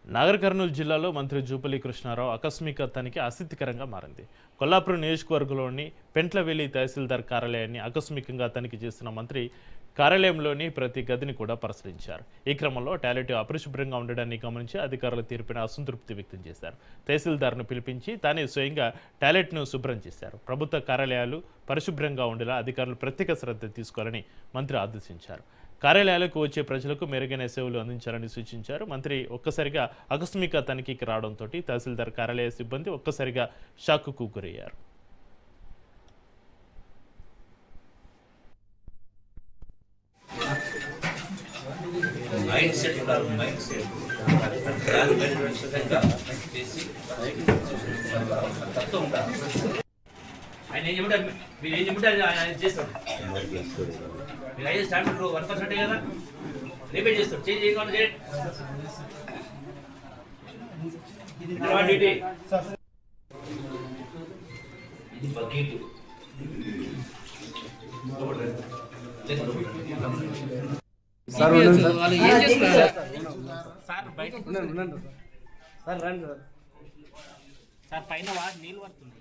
నాగర్ కర్నూలు జిల్లాలో మంత్రి జూపల్లి కృష్ణారావు ఆకస్మిక తనిఖీ ఆసక్తికరంగా మారింది. కొల్లాపురం నియోజకవర్గంలోని పెంట్లవెల్లి తహసీల్దార్ కార్యాలయాన్ని ఆకస్మికంగా తనిఖీ చేస్తున్న మంత్రి కార్యాలయంలోని ప్రతి గదిని కూడా పరిశీలించారు. ఈ క్రమంలో టాయిలెట్ అపరిశుభ్రంగా ఉండడాన్ని గమనించి అధికారుల తీర్పున అసంతృప్తి వ్యక్తం చేశారు. తహసీల్దార్ను పిలిపించి తానే స్వయంగా టాయిలెట్ను శుభ్రం చేశారు. ప్రభుత్వ కార్యాలయాలు పరిశుభ్రంగా ఉండేలా అధికారులు ప్రత్యేక శ్రద్ధ తీసుకోవాలని మంత్రి ఆదేశించారు. కార్యాలయాలకు వచ్చే ప్రజలకు మెరుగైన సేవలు అందించాలని సూచించారు. మంత్రి ఒక్కసారిగా ఆకస్మిక తనిఖీకి రావడంతో తహసీల్దార్ కార్యాలయ సిబ్బంది ఒక్కసారిగా షాక్కు గురయ్యారు. ఆయన ఏం చెప్తారు, మీరు ఏం చెప్తారు ఆయన చేస్తాడు. మీరు అయితే స్టాండర్డ్ 1% కదా, రిపేర్ చేస్తాడు. చేంజ్ చేయకుండా చేయండి. ఇది బకెట్ సార్ వాళ్ళు ఏం చేస్తున్నారు సార్ బయట సార్ రండి సార్ పైన నీళ్ళు పడుతుంది.